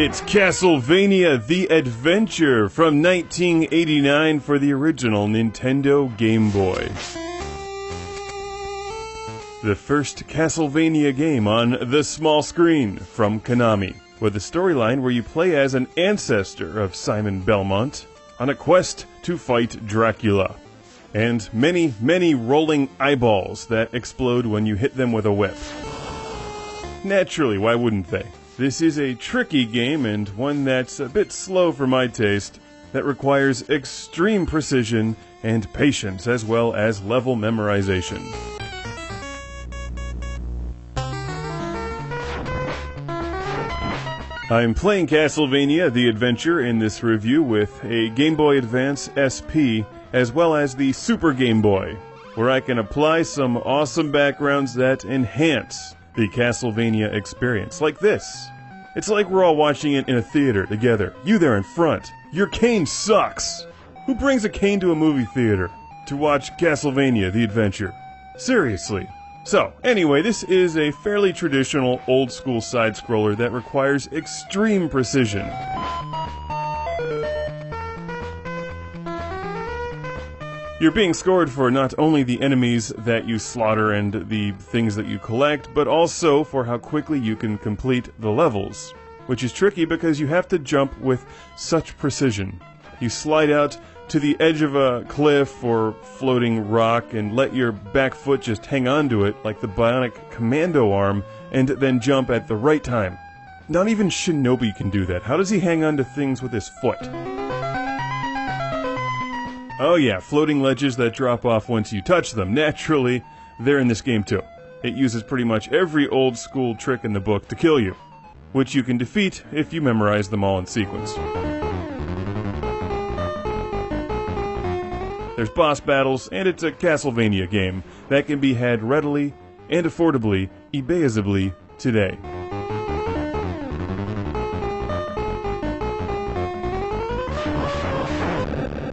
It's Castlevania The Adventure from 1989 for the original Nintendo Game Boy. The first Castlevania game on the small screen from Konami, with a storyline where you play as an ancestor of Simon Belmont on a quest to fight Dracula. And many, many rolling eyeballs that explode when you hit them with a whip. Naturally, why wouldn't they? This is a tricky game and one that's a bit slow for my taste, that requires extreme precision and patience as well as level memorization. I'm playing Castlevania The Adventure in this review with a Game Boy Advance SP as well as the Super Game Boy, where I can apply some awesome backgrounds that enhance the Castlevania experience, like this. It's like we're all watching it in a theater together. You there in front. Your cane sucks! Who brings a cane to a movie theater to watch Castlevania The Adventure? Seriously. So, anyway, this is a fairly traditional, old-school side-scroller that requires extreme precision. You're being scored for not only the enemies that you slaughter and the things that you collect, but also for how quickly you can complete the levels, which is tricky because you have to jump with such precision. You slide out to the edge of a cliff or floating rock and let your back foot just hang onto it like the bionic commando arm and then jump at the right time. Not even Shinobi can do that. How does he hang onto things with his foot? Oh yeah, floating ledges that drop off once you touch them. Naturally, they're in this game too. It uses pretty much every old school trick in the book to kill you, which you can defeat if you memorize them all in sequence. There's boss battles, and it's a Castlevania game that can be had readily and affordably, eBayisably today.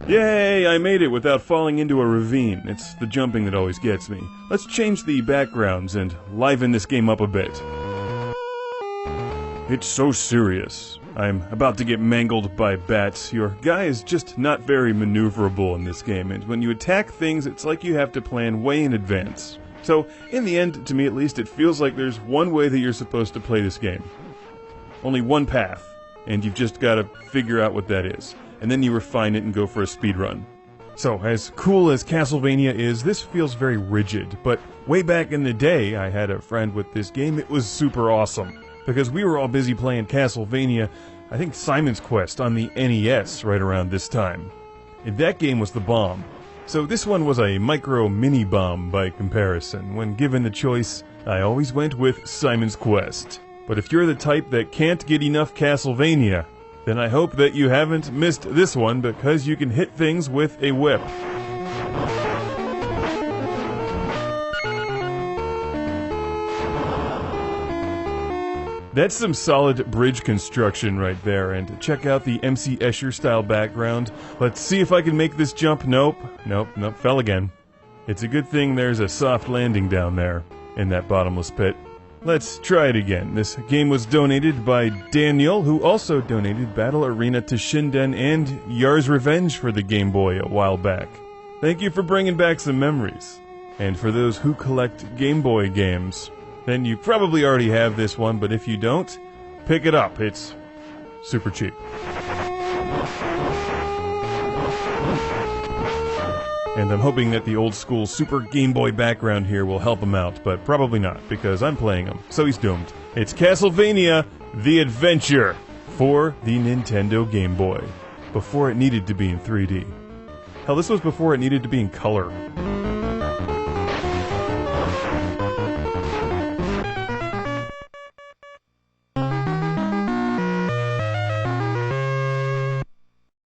Yay, I made it without falling into a ravine. It's the jumping that always gets me. Let's change the backgrounds and liven this game up a bit. It's so serious. I'm about to get mangled by bats. Your guy is just not very maneuverable in this game, and when you attack things, it's like you have to plan way in advance. So, in the end, to me at least, it feels like there's one way that you're supposed to play this game. Only one path, and you've just got to figure out what that is. And then you refine it and go for a speedrun. So, as cool as Castlevania is, this feels very rigid, but way back in the day, I had a friend with this game. It was super awesome, because we were all busy playing Castlevania, I think Simon's Quest on the NES right around this time. And that game was the bomb. So this one was a micro mini-bomb by comparison. When given the choice, I always went with Simon's Quest. But if you're the type that can't get enough Castlevania, then I hope that you haven't missed this one, because you can hit things with a whip. That's some solid bridge construction right there, and check out the MC Escher style background. Let's see if I can make this jump. Nope, fell again. It's a good thing there's a soft landing down there, in that bottomless pit. Let's try it again. This game was donated by Daniel, who also donated Battle Arena to Shinden and Yar's Revenge for the Game Boy a while back. Thank you for bringing back some memories. And for those who collect Game Boy games, then you probably already have this one, but if you don't, pick it up. It's super cheap. And I'm hoping that the old school Super Game Boy background here will help him out, but probably not, because I'm playing him, so he's doomed. It's Castlevania The Adventure for the Nintendo Game Boy, before it needed to be in 3D. Hell, this was before it needed to be in color.